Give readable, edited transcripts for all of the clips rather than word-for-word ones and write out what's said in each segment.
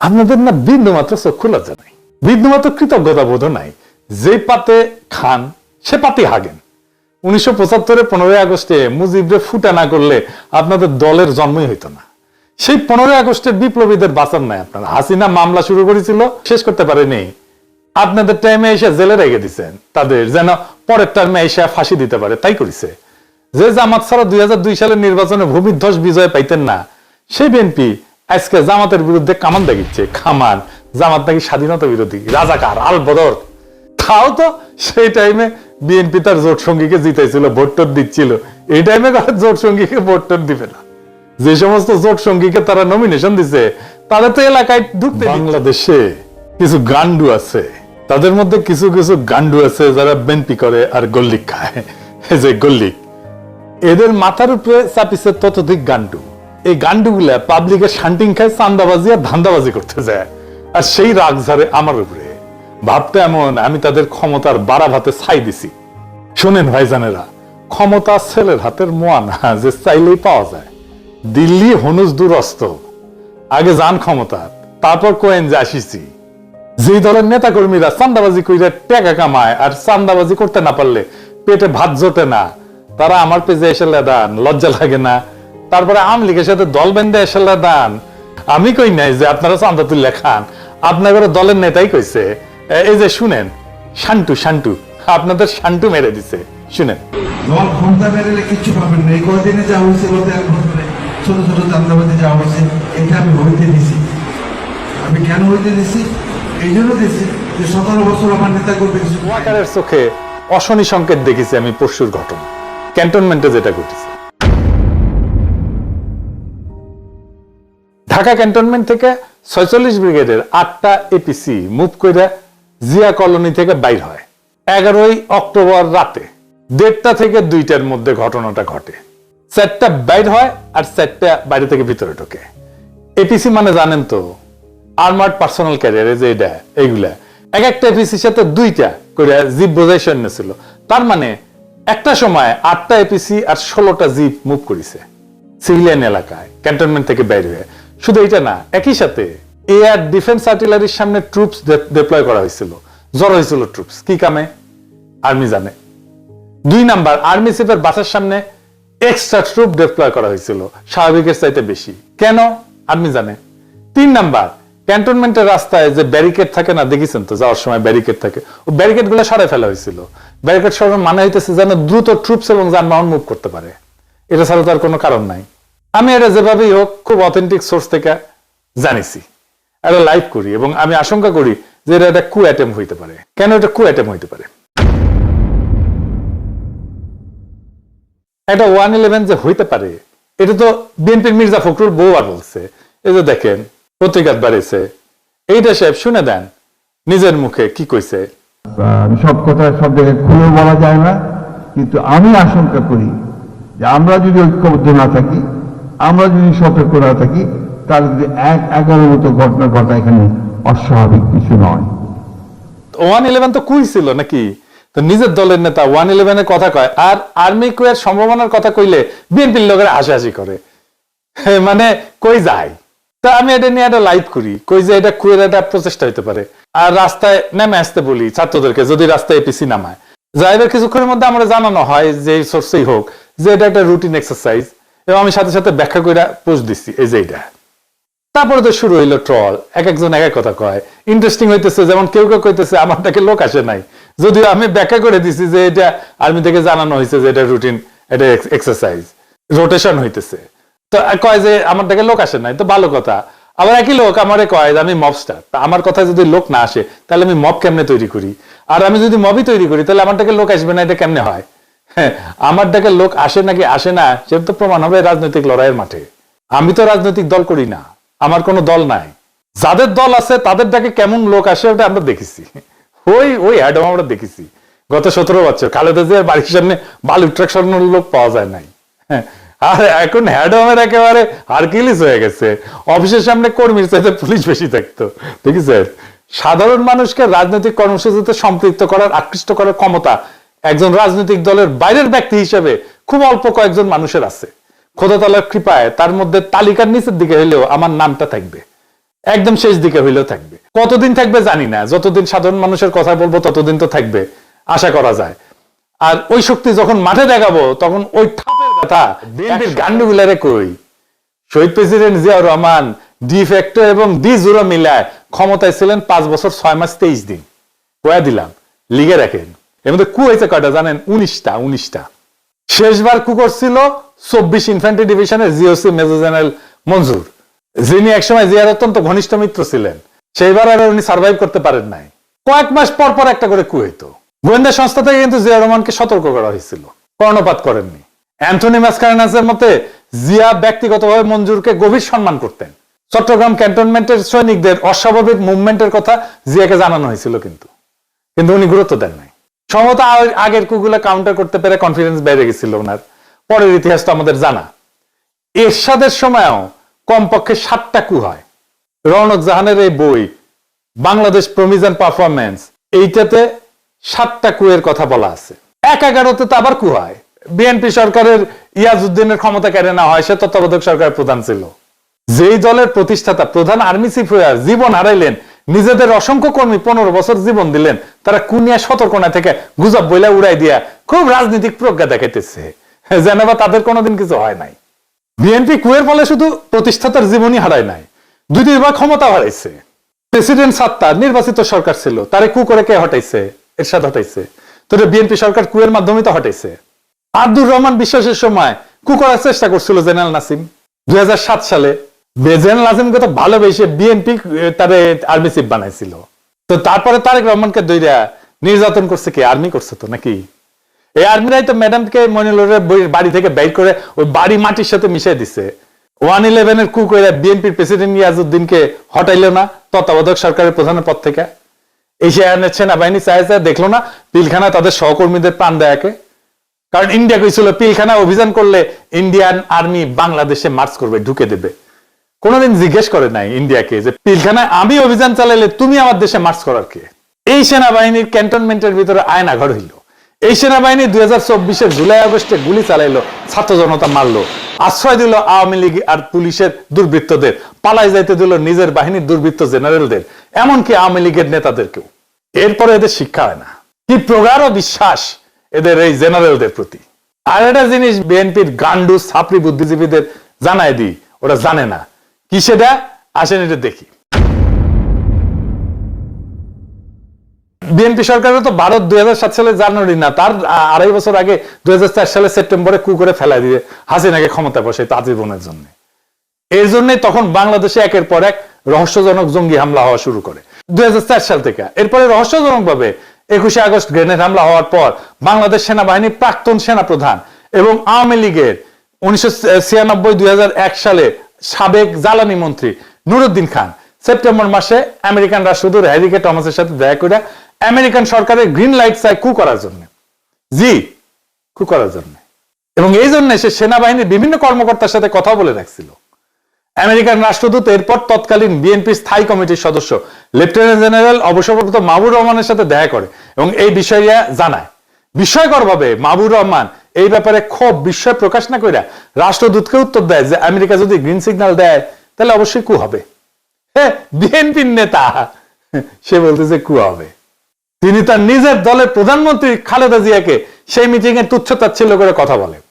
আপনাদের না বিন্দু মাত্র চক্ষু লজ্জা নাই, বিন্দু মাত্র কৃতজ্ঞতা বোধ নাই। যে পাতে খান সে পাতে হাগেন। 1975 15 আগস্টে মুজিবরে ফুটা না করলে আপনাদের দলের জন্মই হইতো না। সেই 15 আগস্টের বিপ্লবীদের বাঁচান নাই আপনারা। হাসিনা মামলা শুরু করেছিল, শেষ করতে পারেনি। আপনাদের টাইমে এসে জেলে রেখে দিচ্ছেন তাদের, যেন পরের টাইমে এসে ফাঁসি দিতে পারে, তাই করেছে। যে জামাত ছাড়া 2002 সালের নির্বাচনে ভূমিধ্বস বিজয় পাইতেন না, সেই বিএনপি আজকে জামাতের বিরুদ্ধে কামান দাগিচ্ছে। খামান জামাত নাকি স্বাধীনতা বিরোধী, রাজাকার, আল বদর। তাও তো সেই টাইমে বিএনপি তার জোট সঙ্গীকে জিতাইছিল, ভোট টোট দিচ্ছিল। এই টাইমে জোট সঙ্গীকে ভোট টোট দিবে না। যে সমস্ত জোট সঙ্গীকে তারা নমিনেশন দিছে তাদের তো এলাকায় ঢুকতে। বাংলাদেশে কিছু গান্ডু আছে, তাদের মধ্যে কিছু কিছু গান্ডু আছে যারা বেনপি করে আর গল্লিক খায়। এই যে গল্লিক, এদের মাথার উপরে চাপিছে ততোধিক গান্ডু। এই গান্ডুগুলা পাবলিকের শান্টিং খায়, চান্দাবাজি আর ধান্দাবাজি করতে যায়, আর সেই রাগ ঝাড়ে আমার উপরে। ভাবতে এমন আমি তাদের ক্ষমতার বাড়া ভাতে ছাই দিছি। শোনেন ভাইজানেরা, ক্ষমতা ছেলের হাতের মোয়া না যে চাইলেই পাওয়া যায়। দিল্লি হনুজ দুরস্ত, আগে যান ক্ষমতা, তারপর কোয়েন যে আসিছি। যে দলের নেতা কর্মীরা চান্দাবাজি কইরা টাকা কামায় আর চান্দাবাজি করতে না পারলে পেটে ভাত জোটে না, তারা আমার পেজে এসে লেদান, লজ্জা লাগে না? তারপরে আওয়ামী লীগের সাথে দল বেঁধে এসে লেদান। আমি কই নাই যে আপনারা চান্দা তুলে খান, আপনাদের দলের নেতাই কইছে। এই যে শুনেন, শান্টু শান্টু আপনাদের শান্টু মেরে দিছে, শুনেন। দল ক্ষমতা বেড়ে কিছু পাবেন না। এই কদিনে যা হয়েছে, বলতে এক বছরে ছোট ছোট চান্দাবাজি যা হয়েছে, এটা আমি হইতে দিছি। আমি কেন হইতে দিছি? এই জন্য দিছি যে 17 বছর আমার নেতা করবে কিছু। ওয়াকারের চোখে অশনি সংকেত দেখেছি আমি পরশুর ঘটনা, ক্যান্টনমেন্টে যেটা ঘটেছে। ঢাকা ক্যান্টনমেন্ট থেকে 46 ব্রিগেডের 8টা এপিসি মুভ করে জিয়া কলোনি থেকে বাইর হয় 11 অক্টোবর রাতে 1:30 থেকে 2টার মধ্যে ঘটনাটা ঘটে। 4টা বাইর হয় আর 4টা বাইরে থেকে ভিতরে ঢোকে। এপিসি মানে জানেন তো, আর্মার্ড পার্সোনাল ক্যারিয়ারে, যে এটা এইগুলা এক একটা এপিসির সাথে 2টা করে জিপ বোঝাই সৈন্য ছিল। তার মানে একটা সময় 8টা এপিসি আর 16টা জিপ মুভ করেছে সিভিলিয়ান এলাকায় ক্যান্টনমেন্ট থেকে বাইর হয়ে। শুধু এটা না, একই সাথে এয়ার ডিফেন্স আর্টিলারির সামনে ট্রুপস ডিপ্লয় করা হয়েছিল। জড়ো হয়েছিল ট্রুপস, কি কামে আর্মি জানে। 2 নাম্বার, আর্মি চিফের বাসার সামনে এক্সট্রা ট্রুপ ডিপ্লয় করা হয়েছিল, স্বাভাবিকের চাইতে বেশি। কেন আর্মি জানে। 3 নাম্বার, ক্যান্টনমেন্টের রাস্তায় যে ব্যারিকেড থাকে না, দেখেছেন তো যাওয়ার সময় ব্যারিকেড থাকে, ও ব্যারিকেড গুলো সরাই ফেলা হয়েছিল। ব্যারিকেড সরানোর মানে হইতেছে যেন দ্রুত ট্রুপস এবং যানবাহন মুভ করতে পারে। এটা ছাড়া তার কোনো কারণ নাই। আমি এটা যেভাবেই হোক খুব অথেন্টিক সোর্স থেকে জানিছি, এটা লাইভ করি, এবং আমি আশঙ্কা করি যে এটা একটা কু অ্যাটেম্প হইতে পারে। কেন এটা কু অ্যাটেম্প হইতে পারে? এটা 111 যে হইতে পারে, এটা তো বিএনপির মির্জা ফখরুল বহুবার বলছে। এই যে দেখেন পত্রিকার বাড়িছে, এইটা সাহেব শুনে দেন নিজের মুখে কি কইছে। সব কথা সব জায়গায় খুলে বলা যায় না, কিন্তু আমি আশঙ্কা করি যে আমরা যদি ঐক্যবদ্ধ না থাকি, আমরা যদি সতর্ক না থাকি, তাহলে যদি 1-11 মতো ঘটনা ঘটা এখানে অস্বাভাবিক কিছু নয়। 111 তো কুই ছিল নাকি? তো নিজের দলের নেতা 111 এর কথা কয়, আর আর্মি কুয়ের সম্ভাবনার কথা কইলে বিএনপির লোকেরা হাসাহাসি করে। মানে কই যায়? তা আমি এটা নিয়ে একটা লাইভ করি, কই যে এটা কুয়ের একটা প্রচেষ্টা হইতে পারে। আর রাস্তায় নেমে আসতে বলি ছাত্রদেরকে, যদি রাস্তায় এপিসি নামায়। যাইবার কিছুক্ষণের মধ্যে আমরা জানানো হয় যে সোর্সেই হোক যে এটা একটা রুটিন এক্সারসাইজ, এবং আমি সাথে সাথে ব্যাখ্যা করে পোস্ট দিচ্ছি এই যে এটা। তারপরে তো শুরু হইলো ট্রল, এক একজন এক এক কথা কয়। ইন্টারেস্টিং হইতেছে, যেমন কেউ কেউ কইতেছে আমারটাকে লোক আসে নাই, যদিও আমি ব্যাখ্যা করে দিছি যে এটা আর্মি থেকে জানানো হয়েছে যে এটা রুটিন, এটা এক্সারসাইজ, রোটেশন হইতেছে। তো কয় যে আমারটাকে লোক আসে নাই, তো ভালো কথা। আবার একই লোক আমারে কয় যে আমি মবস্টার, আমার কথা যদি লোক না আসে তাহলে আমি মব কেমনে তৈরি করি, আর আমি যদি মবই তৈরি করি তাহলে আমারটাকে লোক আসবে না, এটা কেমনে হয়? হ্যাঁ, আমারটাকে লোক আসে নাকি আসে না সেটা তো প্রমাণ হবে রাজনৈতিক লড়াইয়ের মাঠে। আমি তো রাজনৈতিক দল করি না, আমার কোনো দল নাই। যাদের দল আছে তাদের ডাকে কেমন লোক আসে ওটা আমরা দেখেছি। ওই অ্যাডম আমরা দেখেছি গত 17 বছর। খালেদা জিয়ার বাড়ির সামনে বালু ট্রাক সরানোর লোক পাওয়া যায় নাই। হ্যাঁ, আর এখন হ্যাডমের একেবারে হারকিলিস হয়ে গেছে। অফিসের সামনে কর্মীর চাইতে পুলিশ বেশি থাকতো, দেখেছেন? সাধারণ মানুষকে রাজনৈতিক কর্মসূচিতে সম্পৃক্ত করার, আকৃষ্ট করার ক্ষমতা একজন রাজনৈতিক দলের বাইরের ব্যক্তি হিসেবে খুব অল্প কয়েকজন মানুষের আছে। খোদা তাআলার কৃপায় তার মধ্যে তালিকার নিচের দিকে হলেও আমার নামটা থাকবে। একদম শেষ দিকে হইলেও থাকবে। কতদিন থাকবে জানি না, যতদিন সাধারণ মানুষের কথা বলবো ততদিন তো থাকবে আশা করা যায়। আর ওই শক্তি যখন মাঠে দেখাবো তখন ওই ঠাপের কথা বিএনপির গান্ডুগুলারে কই। শহীদ president Ziaur Rahman de facto এবং ডি জুরা মিলায় ক্ষমতায় ছিলেন 5 বছর 6 মাস 23 দিন। কয়া দিলাম লিগে রাখেন। এর মধ্যে কু হয়েছে কয়টা জানেন? 19টা। শেষবার কু করছিল 24 ইনফ্যান্ট্রি ডিভিশনের জিওসি মেজর জেনারেল মঞ্জুর, যিনি একসময় জিয়ার অত্যন্ত ঘনিষ্ঠ মিত্র ছিলেন। সেইবার আর উনি সার্ভাইভ করতে পারেন নাই। কয়েক মাস পর পর একটা করে কু হইতো। গোয়েন্দা সংস্থা থেকে কিন্তু জিয়া রহমানকে সতর্ক করা হয়েছিল, কর্ণপাত করেননি। অ্যান্থনি মাসকারেনাসের মতে জিয়া ব্যক্তিগতভাবে মঞ্জুরকে গভীর সম্মান করতেন। চট্টগ্রাম ক্যান্টনমেন্টের সৈনিকদের অস্বাভাবিক মুভমেন্টের কথা জিয়াকে জানানো হয়েছিল, কিন্তু উনি গুরুত্ব দেন নাই। সম্ভবত আগের কুগুলা কাউন্টার করতে পেরে কনফিডেন্স বেড়ে গেছিল ওনার। পরের ইতিহাস তো আমাদের জানা। এরশাদের সময়ও কমপক্ষে 7টা কু হয়। রওনক জাহানের এই বই বাংলাদেশ প্রমিস এন্ড পারফরমেন্স, এইটাতে 7টা কুয়ের কথা বলা আছে। 11তে তো আবার কু হয়। বিএনপি সরকারের ইয়াজউদ্দিনের ক্ষমতা কেড়ে নেওয়া হয়, সে তত্ত্বাবধায়ক সরকারের প্রধান ছিল। যেই দলের প্রতিষ্ঠাতা প্রধান আর্মি চিফ হয়ে জীবন হারাইলেন, নিজেদের অসংখ্য কর্মী 15 বছর জীবন দিলেন, তারা কুনিয়া সতর্কনা থেকে গুজব বইলা উড়াই দিয়া খুব রাজনৈতিক প্রজ্ঞা দেখাইতেছে, যেন বা তাদের কোনোদিন কিছু হয় নাই। বিএনপি কুয়ের ফলে শুধু প্রতিষ্ঠাতার জীবনই হারায় নাই, 2বার ক্ষমতা হারাইছে। প্রেসিডেন্ট সাত্তার নির্বাচিত সরকার ছিল, তারে কু করে কে হটাইছে? এরশাদ হটাইছে। তো বিএনপি সরকার কুয়ের মাধ্যমে তো হটাইছে। আব্দুর রহমান বিশ্বাসের সময় কু করার চেষ্টা করছিল জেনারেল নাসিম 2007 সালে। জেনারেল নাসিমকে তো ভালোবেসে বিএনপি তারে আর্মি চিফ বানাইছিল। তো তারপরে তারেক রহমানকে দইরা নির্যাতন করছে কি? আর্মি করছে তো নাকি? এই আর্মিরাই তো ম্যাডামকে মনিলরের বাড়ি থেকে বের করে ওই বাড়ি মাটির সাথে মিশিয়ে দিছে। 111 কু করে বিএনপির প্রেসিডেন্ট ইয়াজউদ্দিনকে হটাইলো না তত্ত্বাবধায়ক সরকারের প্রধানের পদ থেকে। এই সেনাবাহিনী চাইছে, দেখলো না পিলখানা তাদের সহকর্মীদের প্রাণ দেয়াকে? কারণ ইন্ডিয়া কইছিল পিলখানা অভিযান করলে ইন্ডিয়ান আর্মি বাংলাদেশে মার্চ করবে, ঢুকে দেবে। কোনোদিন জিজ্ঞেস করে নাই ইন্ডিয়াকে যে পিলখানায় আমি অভিযান চালাইলে তুমি আমার দেশে মার্চ করার কে? এই সেনাবাহিনীর ক্যান্টনমেন্টের ভিতরে আয়নাঘর হইল। এই সেনাবাহিনী 2024 জুলাই আগস্টে গুলি চালাইলো, ছাত্র জনতা মারলো, আশ্রয় দিল আওয়ামী লীগ আর পুলিশের দুর্বৃত্তদের, পালাই যাইতে দিল নিজের বাহিনীর দুর্বৃত্ত জেনারেলদের, এমনকি আওয়ামী লীগের নেতাদেরকেও। এরপরে এদের শিক্ষা হয় না। কি প্রগাঢ় বিশ্বাস এদের এই জেনারেলদের প্রতি। আর একটা জিনিস বিএনপির গান্ডু ছাপড়ি বুদ্ধিজীবীদের জানাই দিই, ওরা জানে না কি সেটা। আসেন এটা দেখি। বিএনপি সরকারের তো ভারত 2007 সালে জানুয়ারি না, তার 2.5 বছর আগে 2004 সালে সেপ্টেম্বরে কু করে ফেলা দিয়ে হাসিনাকে ক্ষমতা বসাইতো আজীবনের জন্য। এর জন্যই তখন বাংলাদেশে একের পর এক রহস্যজনক জঙ্গি হামলা হওয়া শুরু করে 2004 সাল থেকে। এরপরে রহস্যজনক ভাবে 21 আগস্ট গ্রেনেড হামলা হওয়ার পর বাংলাদেশ সেনাবাহিনীর প্রাক্তন সেনাপ্রধান এবং আওয়ামী লীগের 1996-2001 সালে সাবেক জ্বালানি মন্ত্রী নুরুদ্দিন খান সেপ্টেম্বর মাসে আমেরিকান রাষ্ট্রদূত হ্যারি কে টমাসের সাথে দেখা করে আমেরিকান সরকারের গ্রিন লাইট চাই কু করার জন্য। কু করার জন্য। এবং এই জন্য সে সেনাবাহিনীর বিভিন্ন কর্মকর্তার সাথে কথা বলে রাখছিল। আমেরিকান রাষ্ট্রদূত এরপর তৎকালীন বিএনপি স্থায়ী কমিটির সদস্য লেফটেন্যান্ট জেনারেল অবসরপ্রাপ্ত মাহবুর রহমানের সাথে দেখা করে এবং এই বিষয়টা জানায়। বিস্ময়করভাবে মাহবুর রহমান এই ব্যাপারে খুব বিস্ময় প্রকাশ না করে রাষ্ট্রদূতকে উত্তর দেয় যে আমেরিকা যদি গ্রিন সিগন্যাল দেয় তাহলে অবশ্যই কু হবে। হ্যাঁ, বিএনপির নেতা সে বলতেছে কু হবে। তিনি তার নিজের দলের প্রধানমন্ত্রী খালেদা জিয়াকে সেই মিটিং এ তুচ্ছতাচ্ছিল্য করে কথা বলেন।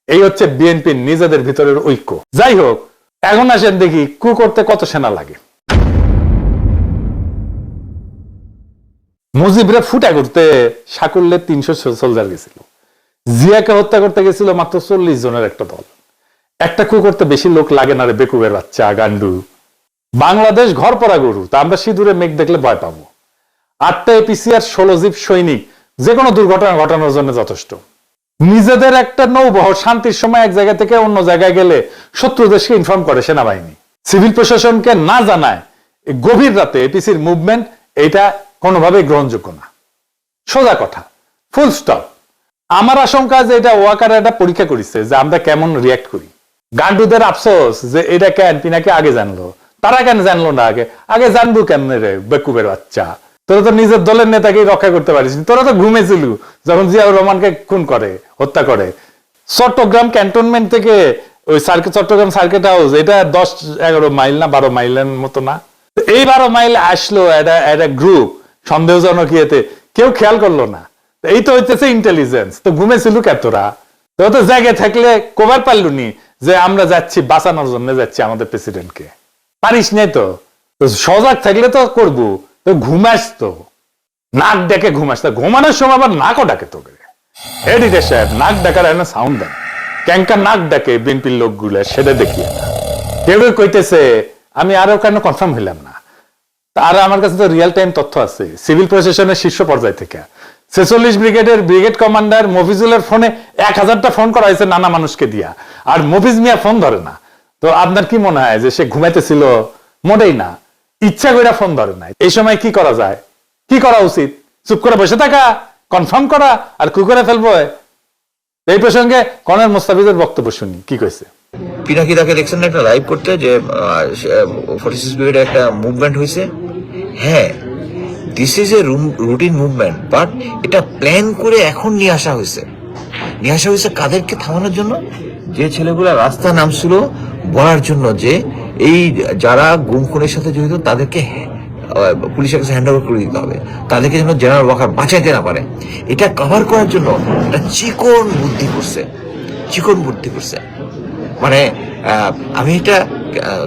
এই হচ্ছে বিএনপির নিজেদের ভিতরের ঐক্য। যাই হোক, এখন আসেন দেখি কু করতে কত সেনা লাগে। মুজিবরে ফুটা করতে সাকুল্যে 300 সোলজার গেছিল। জিয়াকে হত্যা করতে গেছিল মাত্র 40 জনের একটা দল। একটা কু করতে বেশি লোক লাগে না রে বেকুবের বাচ্চা গান্ডু। বাংলাদেশ ঘর পড়া গরু, তা আমরা সিঁদুরে মেঘ দেখলে ভয় পাবো। 8টা এপিসিআর 16 জিপ সৈনিক যে কোনো দুর্ঘটনা ঘটানোর জন্য যথেষ্ট। নিজেদের একটা নৌবহর শান্তির সময় এক জায়গা থেকে অন্য জায়গায় গেলে শত্রু দেশকে ইনফর্ম করে সেনাবাহিনী। সিভিল প্রশাসনকে না জানায় গভীর রাতে এপিসির মুভমেন্ট, এটা কোনোভাবেই গ্রহণযোগ্য না। সোজা কথা, ফুল স্টপ। আমার আশঙ্কা যে এটা ওয়াকার একটা পরীক্ষা করেছে যে আমরা কেমন রিয়াক্ট করি। গান্ডুদের আফসোস যে এটা কেন পিনাকে আগে জানলো, তারা কেন জানলো না আগে? আগে জানবো কেন রে বেকুবের বাচ্চা? তোরা তো নিজের দলের নেতাকে রক্ষা করতে পারিস, তোরা তো ঘুমেছিল যখন জিয়াউর রহমানকে খুন করে, হত্যা করে। চট্টগ্রাম ক্যান্টনমেন্ট থেকে ওই সার্কিট, চট্টগ্রাম সার্কিট হাউস, এটা 10-11 মাইল না 12 মাইলের মতো না। এই 12 মাইল আসলো একটা গ্রুপ সন্দেহজনক ইয়েতে, কেউ খেয়াল করলো না। এই তো হইতেছে ইন্টেলিজেন্স। তো ঘুমেছিল কেতরা? তো জায়গায় থাকলে কভার পারল নি যে আমরা যাচ্ছি বাঁচানোর জন্য, যাচ্ছি আমাদের প্রেসিডেন্টকে। পারিস নাই তো সজাগ থাকলে তো করবো। তো ঘুমাস তো, নাক ডেকে ঘুমাস, ঘুমানোর সময় আবার নাকও ডাকে তোকে। এডিটর সাহেব নাক ডাকার এনে সাউন্ড দেন, ক্যাঙ্কা নাক ডাকে বিএনপির লোকগুলো, সেটা দেখিয়ে না। কেউ কইতেছে, আমি আরো কেন কনফার্ম হইলাম না, আর আমার কাছে তো রিয়েল টাইম তথ্য আছে সিভিল প্রশাসনের শীর্ষ পর্যায় থেকে। 46 ব্রিগেডের ব্রিগেড কমান্ডার মফিজুলের ফোনে 1000টা ফোন করা হয়েছে নানা মানুষকে দিয়া, আর মফিজ মিয়া ফোন ধরে না। তো আপনার কি মনে হয় যে সে ঘুমাইতেছিল? মোটেই না, ইচ্ছা করে ফোন ধরে নাই। এই সময় কি করা যায়, কি করা উচিত? চুপ করে বসে থাকা, কনফার্ম করা, আর কি করে ফেলবো? এই প্রসঙ্গে কর্নেল মোস্তাফিজের বক্তব্য শুনি, কি কইছে। পিনাকিদাকে দেখছেন না একটা লাইভ করতে, যে 46 ব্রিগেডে একটা মুভমেন্ট হয়েছে। হ্যাঁ, this is a routine movement, but এটা প্ল্যান করে এখন নিয়ে আসা হয়েছে। কাদেরকে থামানোর জন্য? যে ছেলেগুলা রাস্তা নামছিল বলার জন্য যে এই যারা গুম খুনের সাথে জড়িত তাদেরকে পুলিশের কাছে হ্যান্ড ওভার করে দিতে হবে, তাদেরকে যেন জেনারেল ওয়াকার বাঁচাইতে না পারে। এটা কভার করার জন্য একটা চিকন বুদ্ধি করছে। মানে আমি এটা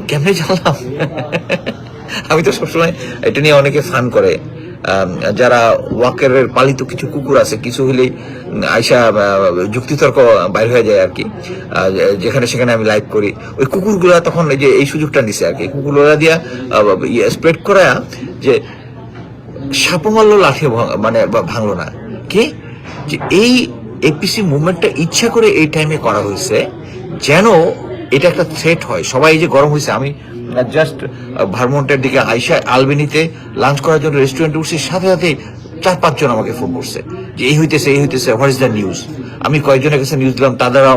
কেমনে জানলাম? আমি তো সবসময় এটা নিয়ে অনেকে ফান করে, যারা ওয়াকারের পালিত কিছু কুকুর আছে, কিছু হলেই আইসা যুক্তিতর্ক বাইর হয়ে যায় আর কি, যেখানে সেখানে আমি লাইভ করি। ওই কুকুরগুলা তখন এই যে এই সুযোগটা নিছে আর কি, কুকুরগুলা দিয়া স্প্রেড করা যে সাপও মারলো লাঠি মানে ভাঙলো না, কি যে এই এপিসি মুভমেন্টটা ইচ্ছা করে এই টাইমে করা হয়েছে যেন এটা একটা থ্রেট হয়। সবাই এই যে গরম হয়েছে, আমি জাস্ট ভারমন্টের দিকে আইসা আলবেনিতে লাঞ্চ করার জন্য রেস্টুরেন্টে উঠছি, সাথে সাথে 4-5 জন আমাকে ফোন করছে যে এই হইতেছে, হোয়াট ইজ দ্য নিউজ। আমি কয়েকজনের কাছে নিউজ দিলাম, তাদেরও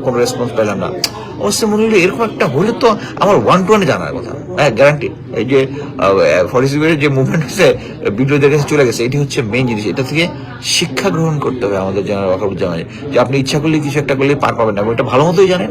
কোনো রেসপন্স পেলাম না। অবশ্যই মনে হলো এরকম একটা হলে তো আমার 1-to-1 জানার কথা, হ্যাঁ গ্যারান্টি। এই যে 46 ব্রিগেডের যে মুভমেন্ট হচ্ছে, বিদ্রোহীদের কাছে চলে গেছে, এটি হচ্ছে মেইন জিনিস। এটা থেকে শিক্ষা গ্রহণ করতে হবে আমাদের জেনারেল ওয়াকারুজ্জামান, যে আপনি ইচ্ছা করলে কিছু একটা করলে পার পাবেন না, এটা ভালো মতোই জানেন।